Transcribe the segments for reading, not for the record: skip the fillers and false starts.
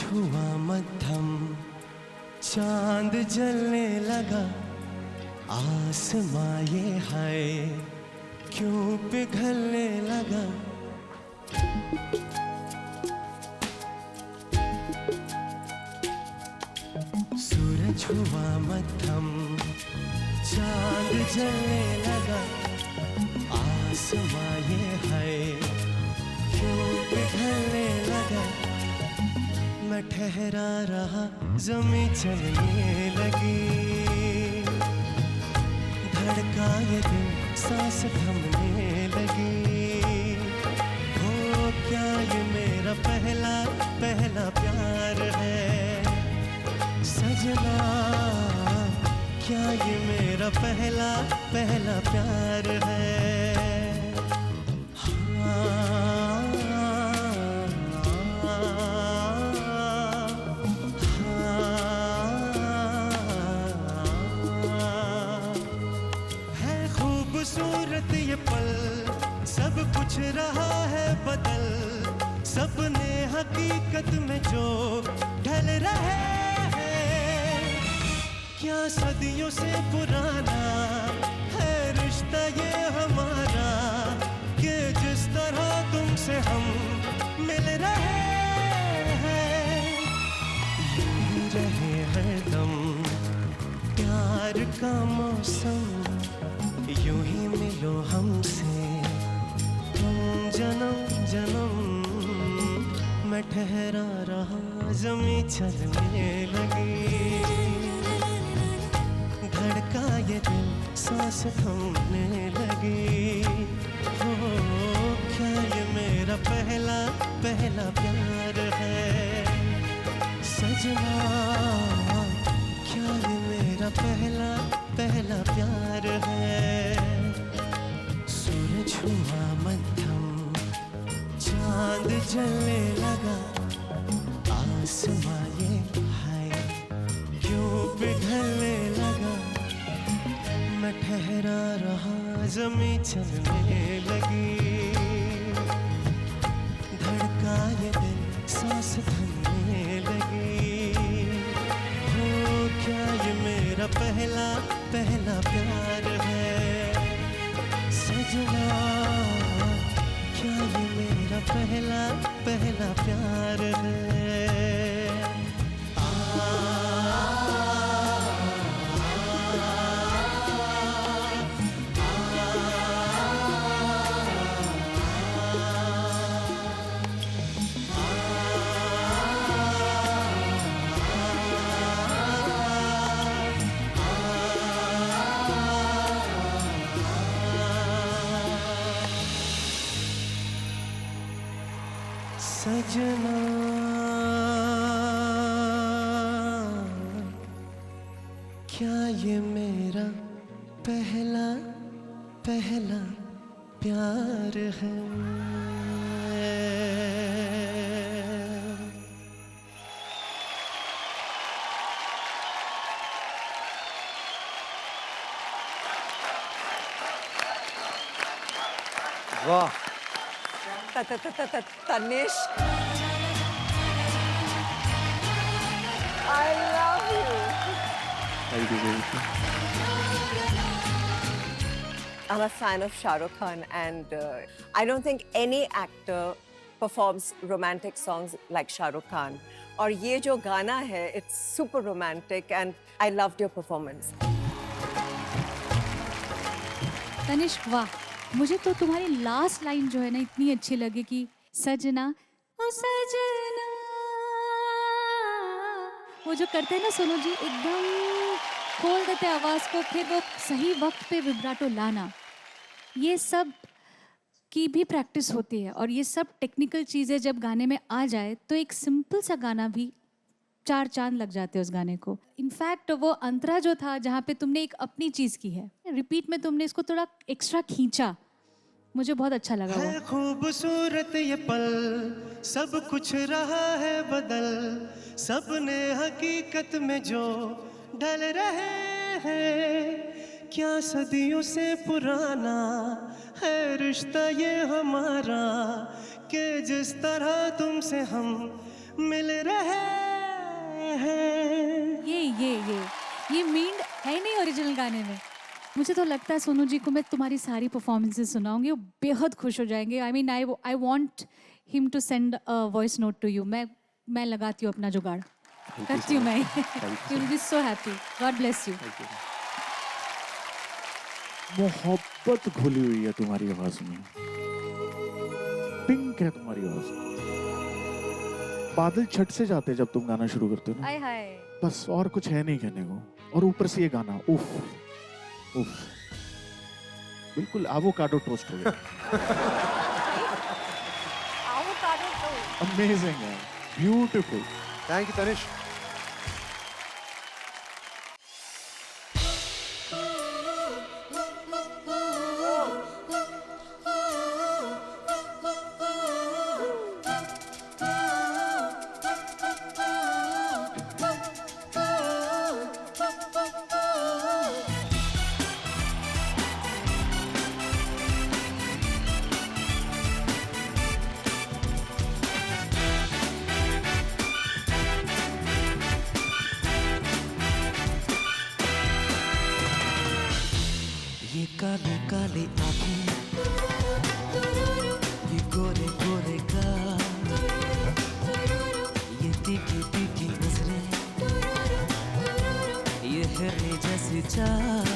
सूरज हुआ मध्यम, चांद जलने लगा, आसमां ये है क्यों पिघलने लगा। सूरज हुआ मध्यम, चांद जलने लगा, आसमां ये है क्यों पिघलने लगा। मैं ठहरा रहा, ज़मीं चलने लगी, धड़का ये दिल, सांस थमने लगी। हो क्या ये मेरा पहला पहला प्यार है सजना, क्या ये मेरा पहला पहला प्यार है। खूबसूरत ये पल, सब कुछ रहा है बदल, सपने हकीकत में जो ढल रहे हैं। क्या सदियों से पुराना है रिश्ता ये हमारा, कि जिस तरह तुमसे हम मिल रहे हैं। यूं रहे हरदम प्यार का मौसम, यूं ही मिलो हमसे तुम जन्म जन्म। मैं ठहरा रहा, ज़मीं चलने लगी, धड़का ये दिल, सांस थमने लगी। हो क्या ये मेरा पहला पहला प्यार है सजना, क्या ये मेरा पहला पहला प्यार है। सूरज हुआ मध्यम, चांद जलने लगा, आसमां ये है क्यों पिघलने लगा। मैं ठहरा रहा, ज़मीं चलने लगी, धड़का ये दिल, सांस थमने लगी। हो क्या ये मेरा पहला पहला प्यार है सजना, क्या ये मेरा पहला पहला प्यार है। सजना क्या ये मेरा पहला पहला प्यार है। वाह Tanish, I love you. Thank you, thank you. I'm a fan of Shah Rukh Khan, and I don't think any actor performs romantic songs like Shah Rukh Khan. और ये जो गाना है, it's super romantic, and I loved your performance. Tanish वाह, मुझे तो तुम्हारी last line जो है ना इतनी अच्छी लगी कि सजना ओ सजना, वो जो करते हैं ना सोनू जी, एकदम खोल देते आवाज को, फिर वो सही वक्त पे विब्राटो लाना, ये सब की भी प्रैक्टिस होती है। और ये सब टेक्निकल चीज़ें जब गाने में आ जाए तो एक सिंपल सा गाना भी चार चांद लग जाते हैं उस गाने को। इनफैक्ट वो अंतरा जो था जहाँ पे तुमने एक अपनी चीज़ की है, रिपीट में तुमने इसको थोड़ा एक्स्ट्रा खींचा, मुझे बहुत अच्छा लगा। है खूबसूरत ये पल, सब कुछ रहा है बदल, सपने हकीकत में जो ढल रहे हैं। क्या सदियों से पुराना है रिश्ता ये हमारा, कि जिस तरह तुमसे हम मिल रहे हैं। ये मींड है नहीं ओरिजिनल गाने में। मुझे तो लगता है सोनू जी को मैं तुम्हारी सारी परफॉर्मेंसेस सुनाऊंगी, वो बेहद खुश हो जाएंगे। I mean I want him to send a voice note to you. मैं लगाती हूँ अपना जुगाड़, करती हूँ मैं। You will be so happy. God bless you. मोहब्बत घुली हुई है तुम्हारी आवाज में, पिंक है तुम्हारी आवाज। बादल छट से जाते जब तुम गाना शुरू करते हो ना, हाय हाय। बस और कुछ है नहीं कहने को। और ऊपर से ये गाना, उफ उफ, बिल्कुल एवोकाडो टोस्ट हो गया। अमेजिंग है, ब्यूटीफुल। Thank you Tanish. ये काले काले आँखें, ये गोरे गोरे गाल, ये तीखी तीखी नजरें, ये हिरनी जैसी चाल,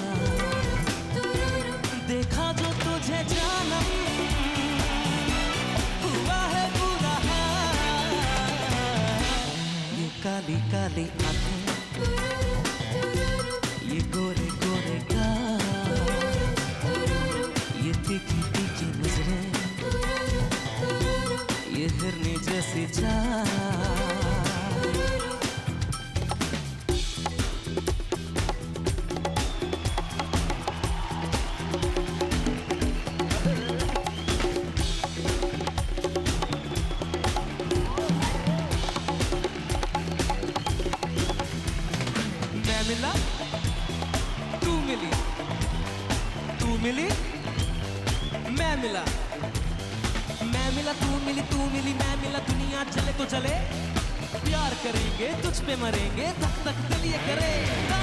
देखा जो तुझे जानम हुआ है बुरा हाल। ये काली काली आँखें, ये गोरे गोरे गाल, ये तीखी तीखी नजरें, ये हिरनी जैसी चाल। मैं मिला, तू मिली, तू मिली, मैं मिला, मैं मिला, तू मिली, मैं मिला। दुनिया चले तो चले, प्यार करेंगे, तुझ पे मरेंगे, तब तक दिल ये करेगा।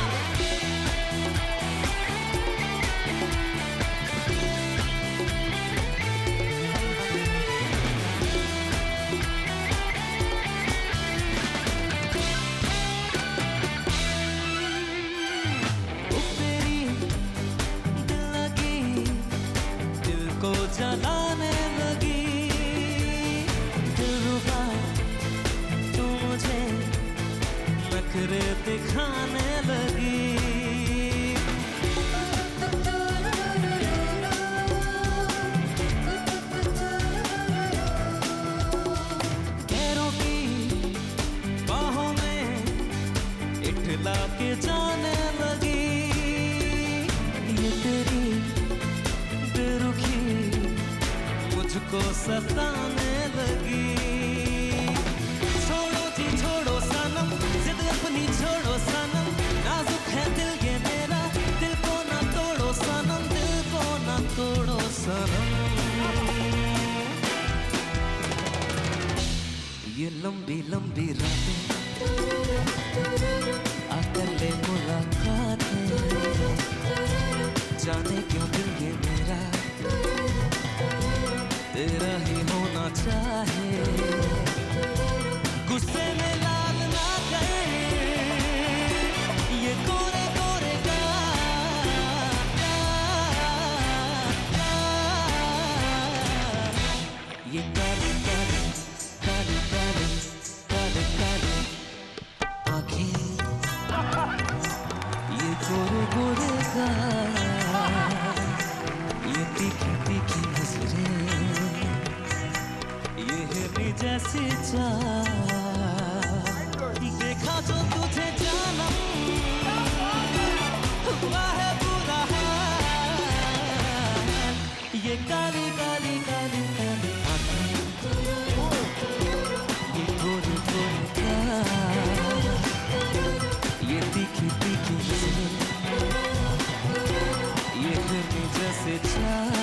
तेरी दिल लगी, दिल को जलाने लगी, दिलरुबा तू मुझे नखरे दिखाने लगी। गैरों की बाहों में इठला के जाने लगी, ये तेरी बेरुखी मुझको सताने लगी। छोड़ो जी छोड़ो सनम, जिद अपनी छोड़ो सनम, नाजुक है दिल ये मेरा, दिल को ना तोड़ो सनम, दिल को ना तोड़ो सनम। ये लंबी लंबी रातें, आकर ले मुलाकातें, जाने क्यों दिल ये मेरा तेरा ही होना चाहे। गुस्से में लाल ना करे, ये गोरे गोरे ये काली काली काली काली काली काली आँखें, ये गोरे गोरे गाल, ये तीखी तीखी नजरें, ये हिरनी जैसी चाल, देखा जो तुझे जानम हुआ है बुरा हाल। ये काली काली काली काली आँखें, ये गोरे गोरे गाल, ये तीखी तीखी नजरें, ये हिरनी जैसे चाल,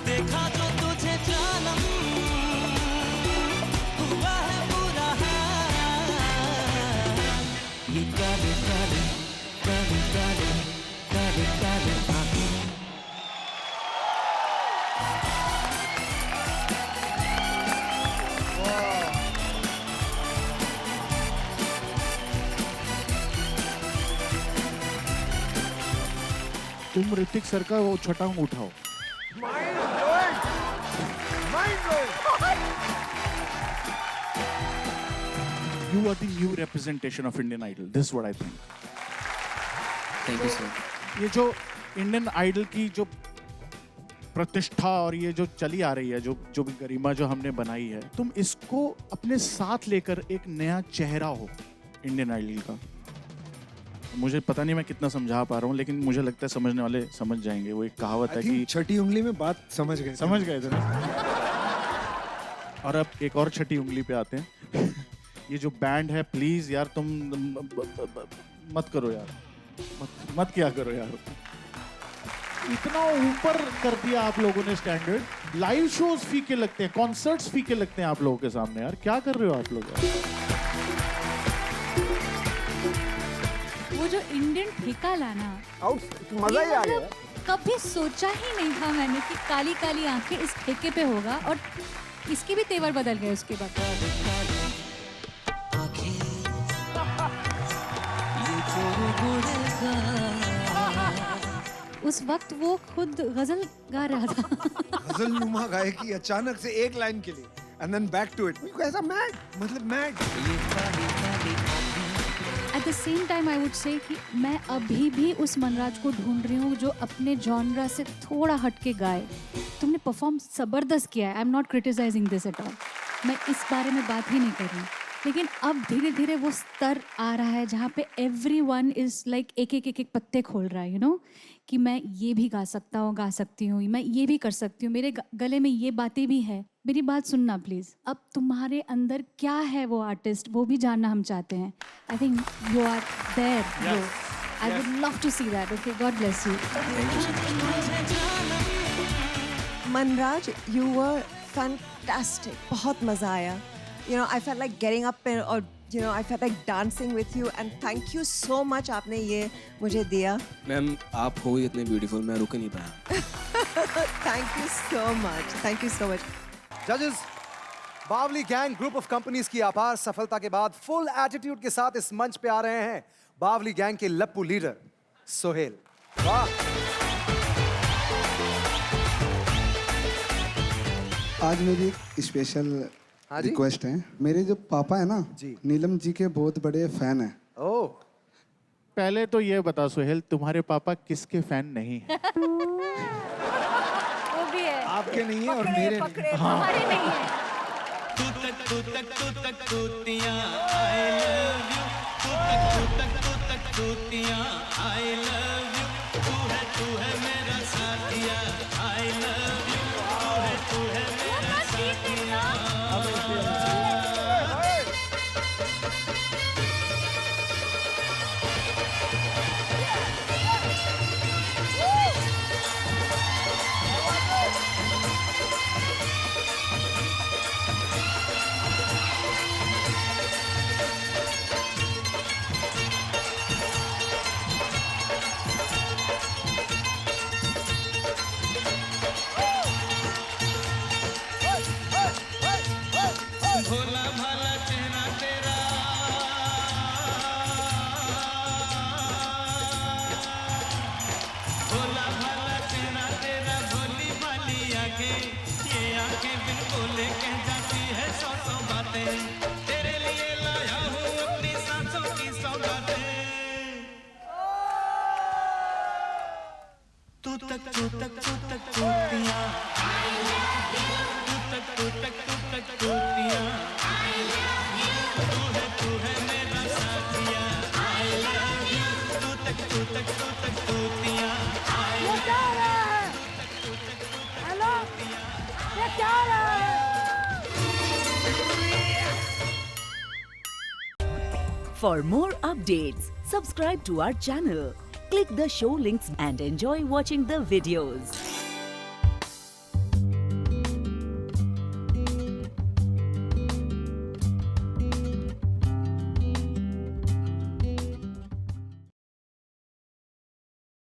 देखा जो तुझे जानम तुम ऋतिक सर का वो छटांग उठाओ. You are the new representation of Indian Idol. This is what I think. Thank you sir. ये जो इंडियन आइडल की जो प्रतिष्ठा और ये जो चली आ रही है, जो भी गरिमा जो हमने बनाई है, तुम इसको अपने साथ लेकर एक नया चेहरा हो इंडियन आइडल का. मुझे पता नहीं मैं कितना समझा पा रहा हूँ, लेकिन मुझे लगता है समझने वाले समझ जाएंगे. वो एक कहावत है कि छठी उंगली में बात समझ गए थे ना. और अब एक और छठी उंगली पे आते हैं. ये जो बैंड है, प्लीज यार तुम मत करो यार, मत क्या करो यार. इतना ऊपर कर दिया आप लोगों ने स्टैंडर्ड. लाइव शोज फीके लगते हैं, कॉन्सर्ट्स फीके लगते हैं आप लोगों के सामने. यार क्या कर रहे हो आप लोग यार? वो जो इंडियन ठेका लाना, मजा ही आ गया. कभी सोचा ही नहीं था मैंने कि काली काली आंखें इस ठेके पे होगा, और इसके भी तेवर बदल गए उसके बाद. उस वक्त वो खुद गजल गा रहा था. गजल नुमा गायकी अचानक से एक लाइन के लिए and then back to it. ऐसा मैड, मतलब mad. At the same time I would say कि मैं अभी भी उस मनराज को ढूंढ रही हूँ जो अपने जॉनरा से थोड़ा हटके गाए. तुमने परफॉर्म जबरदस्त किया है. I am not criticising this at all. मैं इस बारे में बात ही नहीं कर रही. लेकिन अब धीरे धीरे वो स्तर आ रहा है जहाँ पे एवरीवन इज लाइक एक पत्ते खोल रहा है, यू नो, कि मैं ये भी गा सकता हूँ, गा सकती हूँ, मैं ये भी कर सकती हूँ, मेरे गले में ये बातें भी है. मेरी बात सुनना प्लीज. अब तुम्हारे अंदर क्या है वो आर्टिस्ट, वो भी जानना हम चाहते हैं. I think you are there. I would love to see that. Okay, God bless you. Manraj, you were fantastic. बहुत मजा आया. You know, I felt like getting up and, or you know, I felt like dancing with you. And thank you so much. आपने ये मुझे दिया. Ma'am आप हो इतने ब्यूटीफुल, मैं रुक नहीं पाया. Thank you so much. Thank you so much. जजेस, बावली गैंग ग्रुप ऑफ कंपनीज की अपार सफलता के बाद फुल एटीट्यूड के साथ इस मंच पे आ रहे हैं बावली गैंग के लप्पू लीडर सोहेल. वाह. आज मेरी एक स्पेशल हाँ जी? रिक्वेस्ट है. मेरे जो पापा है ना जी. नीलम जी के बहुत बड़े फैन हैं. ओह, पहले तो ये बता सोहेल, तुम्हारे पापा किसके फैन नहीं है? वो भी है. आपके नहीं है और मेरे पकड़े. हमारे नहीं है. For more updates, subscribe to our channel, click the show links and enjoy watching the videos.